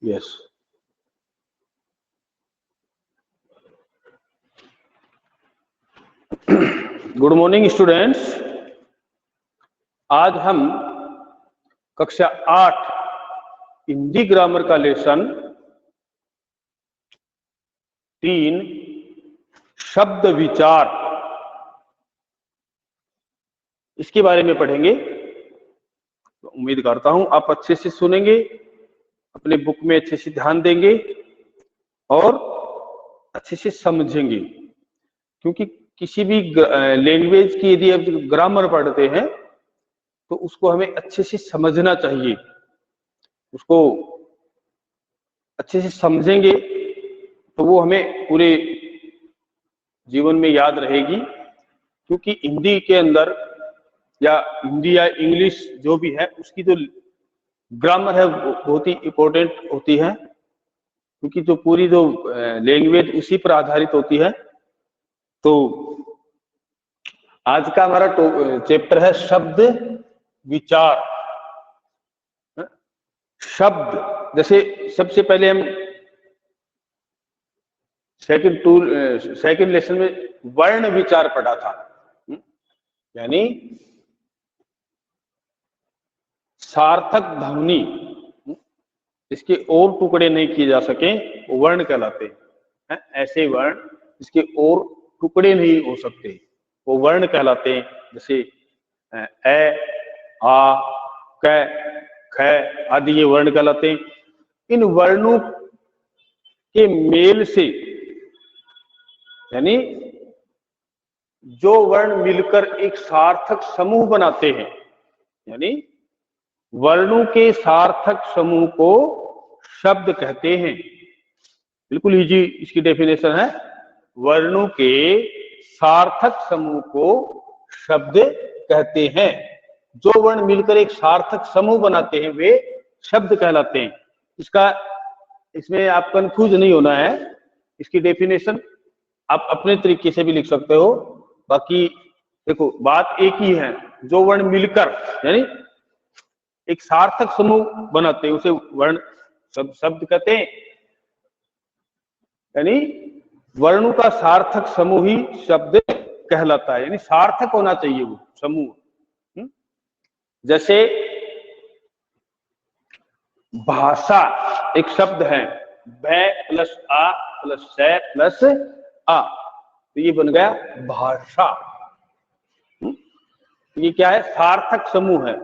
Yes. Good morning students. आज हम कक्षा 8 हिंदी ग्रामर का लेसन 3 शब्द विचार इसके बारे में पढ़ेंगे। तो उम्मीद करता हूं आप अच्छे से सुनेंगे, अपने बुक में अच्छे से ध्यान देंगे और अच्छे से समझेंगे, क्योंकि किसी भी लैंग्वेज की यदि आप ग्रामर पढ़ते हैं तो उसको हमें अच्छे से समझना चाहिए। उसको अच्छे से समझेंगे तो वो हमें पूरे जीवन में याद रहेगी, क्योंकि हिंदी के अंदर या हिंदी या इंग्लिश जो भी है उसकी जो ग्रामर है वो बहुत ही इम्पोर्टेंट होती है, क्योंकि जो पूरी जो लैंग्वेज उसी पर आधारित होती है। तो आज का हमारा चैप्टर है शब्द विचार। शब्द, जैसे सबसे पहले हम सेकंड लेसन में वर्ण विचार पढ़ा था, यानी सार्थक ध्वनि इसके और टुकड़े नहीं किए जा सके वो वर्ण कहलाते हैं। ऐसे वर्ण इसके और टुकड़े नहीं हो सकते वो वर्ण कहलाते हैं। जैसे ए, आ, क, ख आदि ये वर्ण कहलाते हैं। इन वर्णों के मेल से, यानी जो वर्ण मिलकर एक सार्थक समूह बनाते हैं, यानी वर्णों के सार्थक समूह को शब्द कहते हैं। बिल्कुल इजी इसकी डेफिनेशन है, वर्णों के सार्थक समूह को शब्द कहते हैं। जो वर्ण मिलकर एक सार्थक समूह बनाते हैं वे शब्द कहलाते हैं। इसमें आप कंफ्यूज नहीं होना है। इसकी डेफिनेशन आप अपने तरीके से भी लिख सकते हो। बाकी देखो बात एक ही है, जो वर्ण मिलकर यानी एक सार्थक समूह बनाते हैं उसे वर्ण शब्द कहते हैं। यानी वर्णों का सार्थक समूह ही शब्द कहलाता है, यानी सार्थक होना चाहिए वो समूह। जैसे भाषा एक शब्द है, भ प्लस आ प्लस स प्लस आ, तो ये बन गया भाषा। ये क्या है? सार्थक समूह है,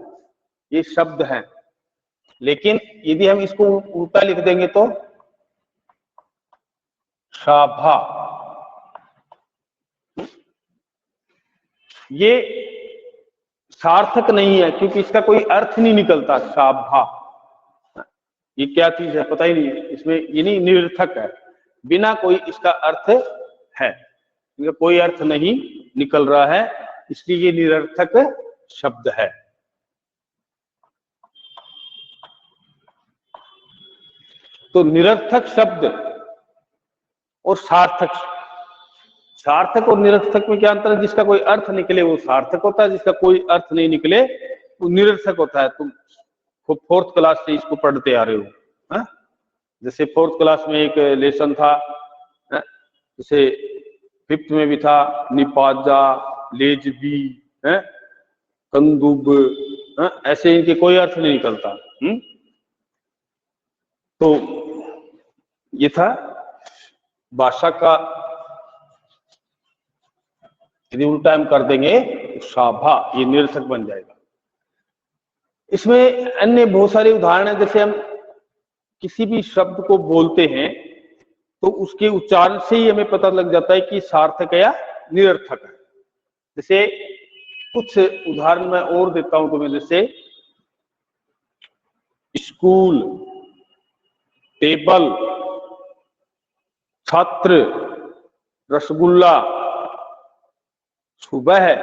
ये शब्द है। लेकिन यदि हम इसको उल्टा लिख देंगे तो शाभा, ये सार्थक नहीं है, क्योंकि इसका कोई अर्थ नहीं निकलता। शाभा ये क्या चीज है पता ही नहीं है, इसमें ये नहीं, निरर्थक है, बिना कोई इसका अर्थ है, इनका कोई अर्थ नहीं निकल रहा है, इसलिए ये निरर्थक शब्द है। तो निरर्थक शब्द और सार्थक और निरर्थक में क्या अंतर है? जिसका कोई अर्थ निकले वो सार्थक होता है, जिसका कोई अर्थ नहीं निकले वो निरर्थक होता है। तुम फोर्थ क्लास से इसको पढ़ते आ रहे हो, है? जैसे फोर्थ क्लास में एक लेसन था, जैसे फिफ्थ में भी था, निपाजा, लेजबी, कंदुब, ऐसे इनके कोई अर्थ नहीं निकलता। तो ये था भाषा का, यदि उल्टा हम कर देंगे तो शाभा, ये निरर्थक बन जाएगा। इसमें अन्य बहुत सारे उदाहरण है। जैसे हम किसी भी शब्द को बोलते हैं तो उसके उच्चारण से ही हमें पता लग जाता है कि सार्थक है या निरर्थक है। जैसे कुछ उदाहरण मैं और देता हूं तुम्हें, जैसे स्कूल, टेबल, छात्र, रसगुल्ला, सुबह है।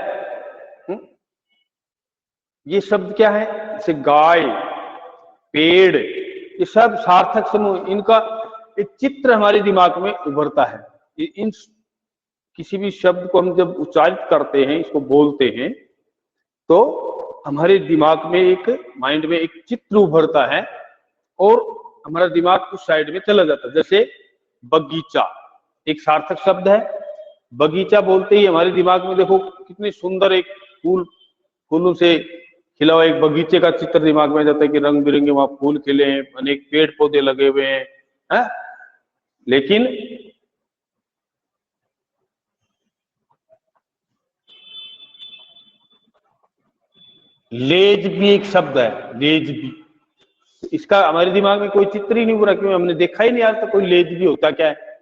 ये शब्द क्या है? जैसे गाय, पेड़, ये सब सार्थक समूह, इनका एक चित्र हमारे दिमाग में उभरता है। इन किसी भी शब्द को हम जब उच्चारित करते हैं, इसको बोलते हैं, तो हमारे दिमाग में माइंड में एक चित्र उभरता है और हमारा दिमाग उस साइड में चला जाता है। जैसे बगीचा एक सार्थक शब्द है, बगीचा बोलते ही हमारे दिमाग में देखो कितनी सुंदर एक फूलों से खिला हुआ एक बगीचे का चित्र दिमाग में आ जाता है कि रंग बिरंगे वहां फूल खिले हैं, अनेक पेड़ पौधे लगे हुए हैं, है? लेकिन लेज भी एक शब्द है, लेज भी, इसका हमारे दिमाग में कोई चित्र ही नहीं उभरा, क्यों हमने देखा ही नहीं आज तक कोई लेज भी होता क्या है।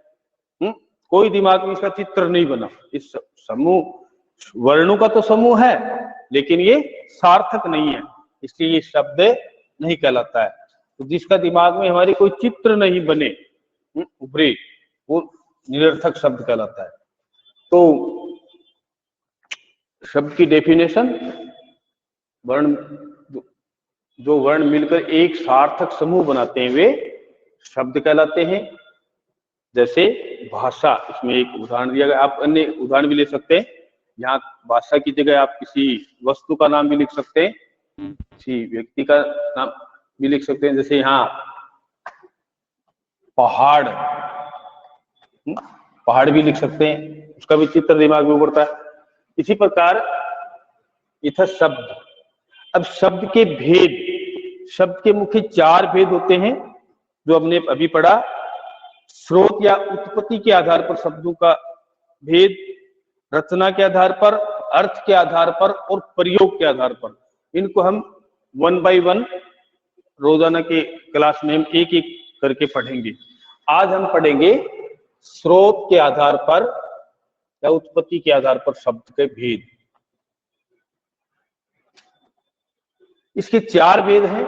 कोई दिमाग में इसका चित्र नहीं बना। इस समूह वर्णों का तो समूह है लेकिन ये सार्थक नहीं है, इसलिए ये शब्द नहीं कहलाता है। तो जिसका दिमाग में हमारे कोई चित्र नहीं बने उभरे वो निरर्थक शब्द कहलाता है। तो शब्द की डेफिनेशन, वर्ण जो वर्ण मिलकर एक सार्थक समूह बनाते हैं वे शब्द कहलाते हैं। जैसे भाषा, इसमें एक उदाहरण दिया गया, आप अन्य उदाहरण भी ले सकते हैं। यहाँ भाषा की जगह आप किसी वस्तु का नाम भी लिख सकते हैं, किसी व्यक्ति का नाम भी लिख सकते हैं। जैसे यहाँ पहाड़, पहाड़ भी लिख सकते हैं, उसका भी चित्र दिमाग में उभरता है। इसी प्रकार इधर शब्द, अब शब्द के भेद, शब्द के मुख्य 4 भेद होते हैं जो हमने अभी पढ़ा। स्रोत या उत्पत्ति के आधार पर शब्दों का भेद, रचना के आधार पर, अर्थ के आधार पर और प्रयोग के आधार पर। इनको हम 1 by 1 रोजाना के क्लास में हम एक एक करके पढ़ेंगे। आज हम पढ़ेंगे स्रोत के आधार पर या उत्पत्ति के आधार पर शब्द के भेद। इसके 4 भेद हैं।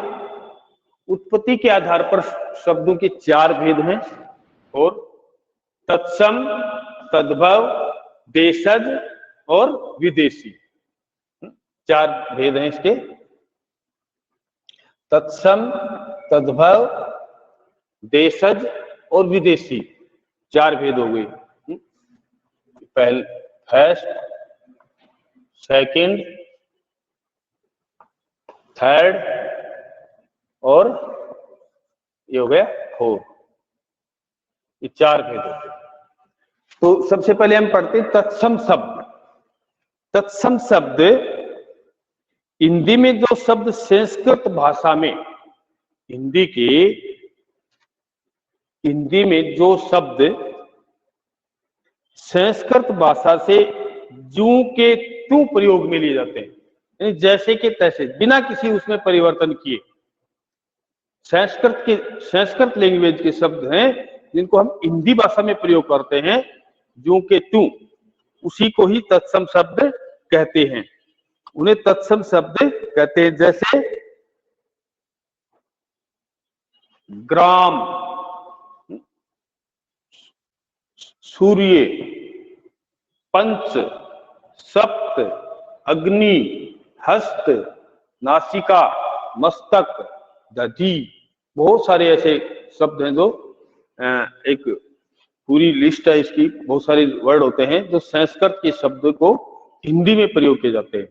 उत्पत्ति के आधार पर शब्दों के 4 भेद हैं, और तत्सम, तद्भव, देशज और विदेशी, 4 भेद हैं इसके। तत्सम, तद्भव, देशज और विदेशी, 4 भेद हो गए। पहले फर्स्ट, सेकंड, थर्ड और ये हो गया 4, ये 4 भेद होते हैं। तो सबसे पहले हम पढ़ते हैं तत्सम शब्द। तत्सम शब्द, हिंदी में जो शब्द संस्कृत भाषा में, हिंदी में जो शब्द संस्कृत भाषा से जूं के त्यों प्रयोग में लिए जाते हैं, यानी जैसे के तैसे, बिना किसी उसमें परिवर्तन किए, संस्कृत लैंग्वेज के शब्द हैं जिनको हम हिंदी भाषा में प्रयोग करते हैं, जूं के त्यों, उसी को ही तत्सम शब्द कहते हैं। उन्हें तत्सम शब्द कहते हैं। जैसे ग्राम, सूर्य, पंच, सप्त, अग्नि, हस्त, नासिका, मस्तक, दधी, बहुत सारे ऐसे शब्द हैं जो एक पूरी लिस्ट है इसकी, बहुत सारे वर्ड होते हैं जो संस्कृत के शब्द को हिंदी में प्रयोग किए जाते हैं।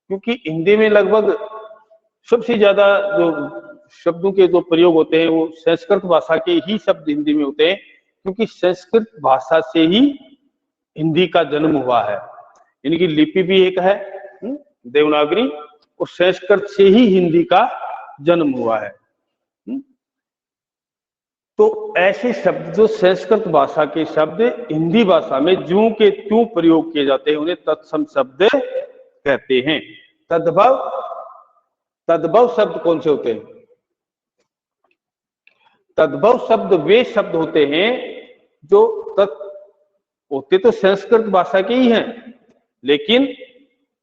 क्योंकि हिंदी में लगभग सबसे ज्यादा जो शब्दों के जो प्रयोग होते हैं वो संस्कृत भाषा के ही शब्द हिंदी में होते हैं, क्योंकि संस्कृत भाषा से ही हिंदी का जन्म हुआ है। इनकी लिपि भी एक है देवनागरी, और संस्कृत से ही हिंदी का जन्म हुआ है। तो ऐसे शब्द जो संस्कृत भाषा के शब्द हिंदी भाषा में जूं के त्यों प्रयोग किए जाते हैं उन्हें तत्सम शब्द कहते हैं। तद्भव, तद्भव शब्द कौन से होते हैं? तद्भव शब्द वे शब्द होते हैं जो होते तो संस्कृत भाषा के ही हैं, लेकिन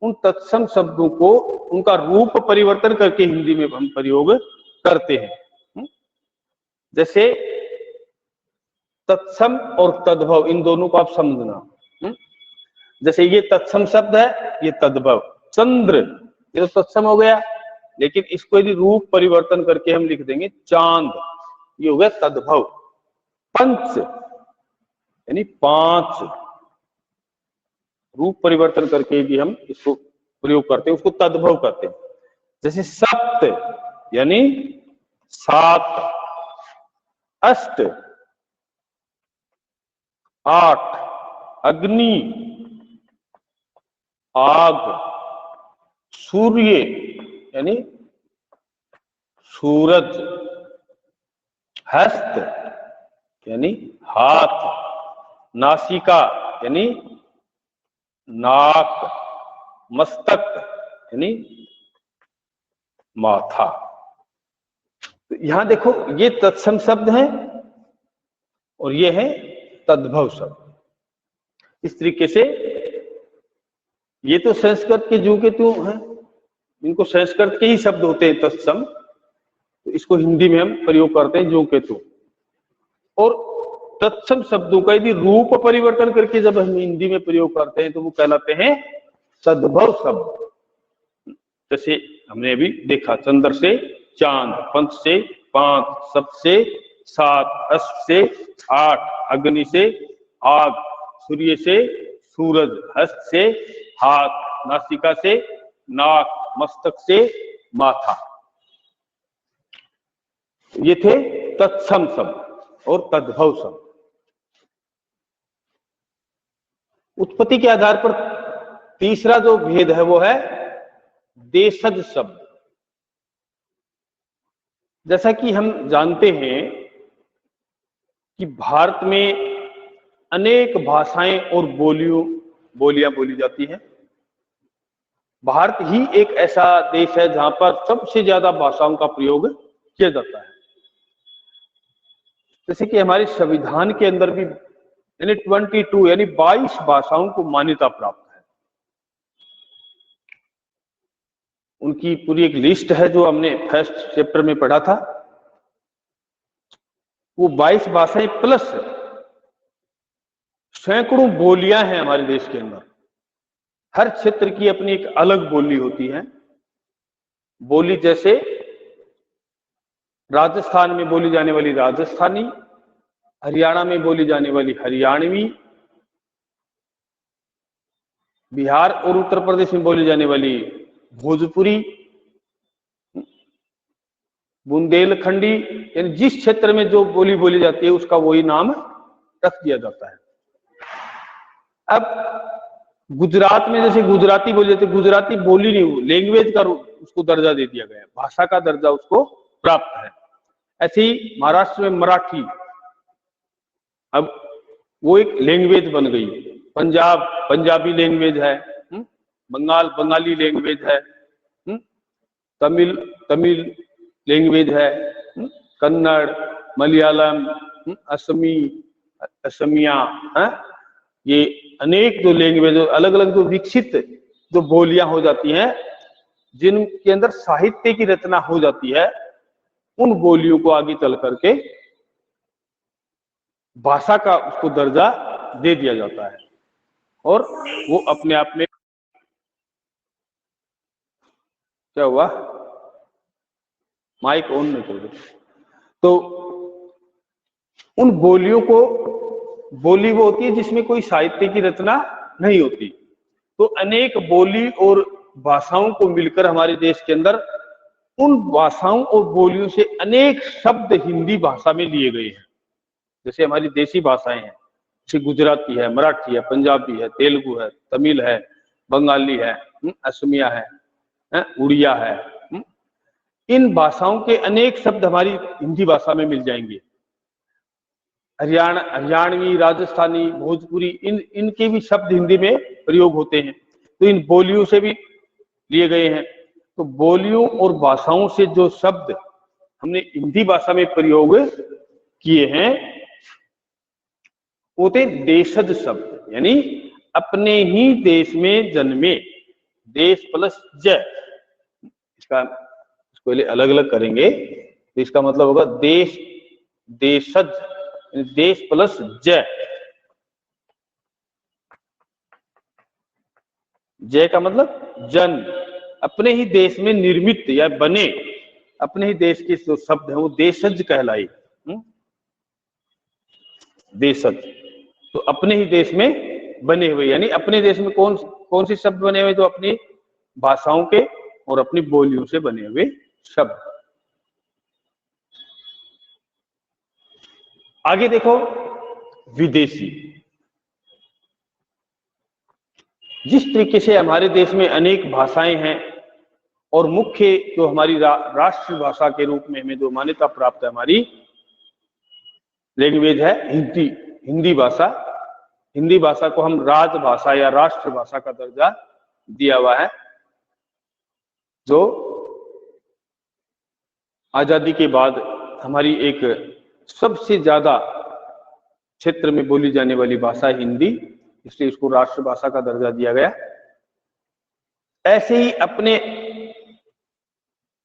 उन तत्सम शब्दों को उनका रूप परिवर्तन करके हिंदी में हम प्रयोग करते हैं। जैसे तत्सम और तद्भव, इन दोनों को आप समझना। जैसे ये तत्सम शब्द है, ये तद्भव। चंद्र, ये तो तत्सम हो गया, लेकिन इसको यदि रूप परिवर्तन करके हम लिख देंगे चांद, ये हो गया तद्भव। पंच यानी 5, रूप परिवर्तन करके भी हम इसको प्रयोग करते हैं, उसको तद्भव कहते हैं। जैसे सप्त यानी 7, अष्ट, आठ, अग्नि, आग, सूर्य यानी सूरज, हस्त यानी हाथ, नासिका यानी नाक, मस्तक यानी माथा। तो यहां देखो ये तत्सम शब्द हैं और ये है तद्भव शब्द। इस तरीके से ये तो संस्कृत के जू के तू हैं, इनको संस्कृत के ही शब्द होते हैं तत्सम, तो इसको हिंदी में हम प्रयोग करते हैं जो के तू। और तत्सम शब्दों का यदि रूप परिवर्तन करके जब हम हिंदी में प्रयोग करते हैं तो वो कहलाते हैं तद्भव शब्द। जैसे हमने अभी देखा, चंद्र से चांद, पंच से पांच, सप्त से सात, अष्ट से आठ, अग्नि से आग, सूर्य से सूरज, हस्त से हाथ, नासिका से नाक, मस्तक से माथा। ये थे तत्सम शब्द और तद्भव शब्द। उत्पत्ति के आधार पर तीसरा जो भेद है वो है देशज शब्द। जैसा कि हम जानते हैं कि भारत में अनेक भाषाएं और बोलियां बोली जाती हैं। भारत ही एक ऐसा देश है जहां पर सबसे ज्यादा भाषाओं का प्रयोग किया जाता है। जैसे कि हमारे संविधान के अंदर भी यानी 22 यानी 22 भाषाओं को मान्यता प्राप्त है। उनकी पूरी एक लिस्ट है जो हमने फर्स्ट चैप्टर में पढ़ा था। वो 22 भाषाएं प्लस सैकड़ों बोलियां हैं हमारे देश के अंदर। हर क्षेत्र की अपनी एक अलग बोली होती है। बोली जैसे राजस्थान में बोली जाने वाली राजस्थानी, हरियाणा में बोली जाने वाली हरियाणवी, बिहार और उत्तर प्रदेश में बोली जाने वाली भोजपुरी, बुंदेलखंडी, यानी जिस क्षेत्र में जो बोली बोली जाती है उसका वही नाम रख दिया जाता है। अब गुजरात में जैसे गुजराती बोली जाती है, गुजराती बोली नहीं, लैंग्वेज का उसको दर्जा दे दिया गया है, भाषा का दर्जा उसको प्राप्त है। ऐसे ही महाराष्ट्र में मराठी, अब वो एक लैंग्वेज बन गई। पंजाब पंजाबी लैंग्वेज है, बंगाल बंगाली लैंग्वेज है, तमिल लैंग्वेज है, कन्नड़, मलयालम, असमिया, ये अनेक जो लैंग्वेज अलग अलग जो विकसित जो बोलियां हो जाती हैं, जिनके अंदर साहित्य की रचना हो जाती है, उन बोलियों को आगे चल करके भाषा का उसको दर्जा दे दिया जाता है और वो अपने आप में क्या हुआ, माइक ऑन नहीं कर दो। तो उन बोलियों को, बोली वो होती है जिसमें कोई साहित्य की रचना नहीं होती। तो अनेक बोली और भाषाओं को मिलकर हमारे देश के अंदर उन भाषाओं और बोलियों से अनेक शब्द हिंदी भाषा में लिए गए हैं। जैसे हमारी देसी भाषाएं हैं, जैसे गुजराती है, मराठी है, पंजाबी है, तेलुगु है, तमिल है, बंगाली है, असमिया है, उड़िया है। इन भाषाओं के अनेक शब्द हमारी हिंदी भाषा में मिल जाएंगे। हरियाणवी, राजस्थानी, भोजपुरी, इनके भी शब्द हिंदी में प्रयोग होते हैं। तो इन बोलियों से भी लिए गए हैं। तो बोलियों और भाषाओं से जो शब्द हमने हिंदी भाषा में प्रयोग किए हैं वो थे देशज शब्द, यानी अपने ही देश में जन्मे। देश प्लस ज, इसका पहले अलग अलग करेंगे तो इसका मतलब होगा देश, देशज, देश प्लस ज। जय का मतलब जन, अपने ही देश में निर्मित या बने, अपने ही देश के जो शब्द है वो देशज कहलाई। देशज तो अपने ही देश में बने हुए, यानी अपने देश में कौन से शब्द बने हुए, तो अपनी भाषाओं के और अपनी बोलियों से बने हुए शब्द। आगे देखो विदेशी। जिस तरीके से हमारे देश में अनेक भाषाएं हैं और मुख्य जो हमारी राष्ट्र भाषा के रूप में हमें जो मान्यता प्राप्त है हमारी लैंग्वेज है हिंदी। हिंदी भाषा, हिंदी भाषा को हम राजभाषा या राष्ट्रभाषा का दर्जा दिया हुआ है, जो आजादी के बाद हमारी एक सबसे ज्यादा क्षेत्र में बोली जाने वाली भाषा है हिंदी, इसलिए इसको राष्ट्रभाषा का दर्जा दिया गया। ऐसे ही अपने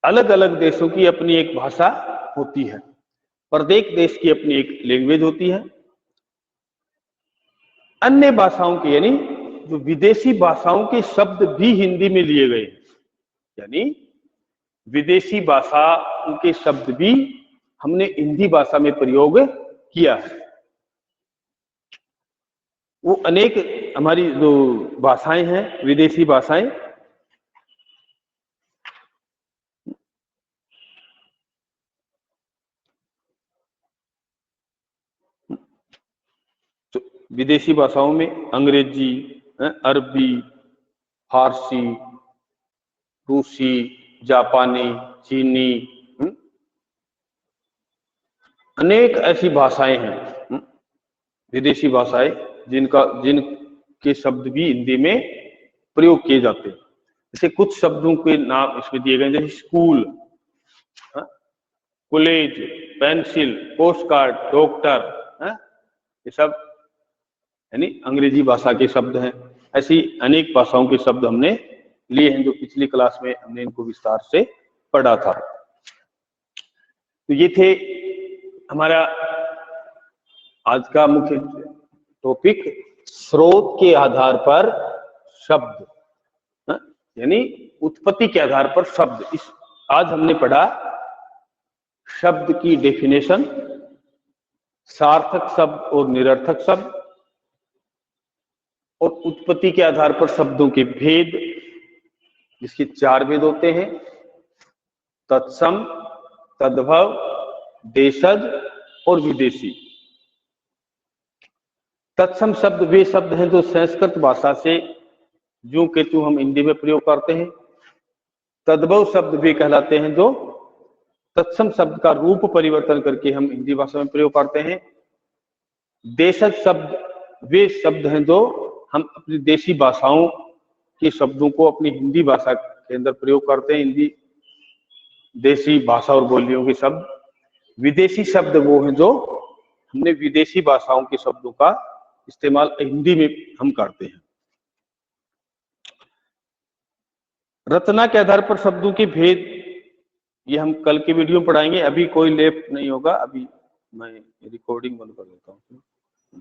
अलग अलग देशों की अपनी एक भाषा होती है, प्रत्येक देश की अपनी एक लैंग्वेज होती है। अन्य भाषाओं के यानी जो विदेशी भाषाओं के शब्द भी हिंदी में लिए गए, यानी विदेशी भाषा के शब्द भी हमने हिंदी भाषा में प्रयोग किया है। वो अनेक हमारी जो भाषाएं हैं विदेशी भाषाएं, तो विदेशी भाषाओं में अंग्रेजी, अरबी, फारसी, रूसी, जापानी, चीनी, अनेक ऐसी भाषाएं हैं विदेशी भाषाएं जिनके शब्द भी हिंदी में प्रयोग किए जाते हैं। जैसे कुछ शब्दों के नाम इसमें दिए गए, जैसे school, college, pencil, post card, doctor, ये सब यानी अंग्रेजी भाषा के शब्द हैं। ऐसी अनेक भाषाओं के शब्द हमने लिए हैं, जो पिछली क्लास में हमने इनको विस्तार से पढ़ा था। तो ये थे हमारा आज का मुख्य टॉपिक, स्रोत के आधार पर शब्द, यानी उत्पत्ति के आधार पर शब्द। इस आज हमने पढ़ा शब्द की डेफिनेशन, सार्थक शब्द और निरर्थक शब्द, और उत्पत्ति के आधार पर शब्दों के भेद, जिसके 4 भेद होते हैं, तत्सम, तद्भव, देशज और विदेशी। तत्सम शब्द वे शब्द हैं जो संस्कृत भाषा से ज्यों के त्यों हम हिंदी में प्रयोग करते हैं। तद्भव शब्द वे कहलाते हैं जो तत्सम शब्द का रूप परिवर्तन करके हम हिंदी भाषा में प्रयोग करते हैं। देशज शब्द वे शब्द हैं जो हम अपनी देशी भाषाओं के शब्दों को अपनी हिंदी भाषा के अंदर प्रयोग करते हैं, हिंदी देशी भाषा और बोलियों के शब्द। विदेशी शब्द वो हैं जो हमने विदेशी भाषाओं के शब्दों का इस्तेमाल हिंदी में हम करते हैं। रचना के आधार पर शब्दों के भेद, ये हम कल के वीडियो में पढ़ाएंगे, अभी कोई लेप नहीं होगा, अभी मैं रिकॉर्डिंग बंद कर देता हूँ।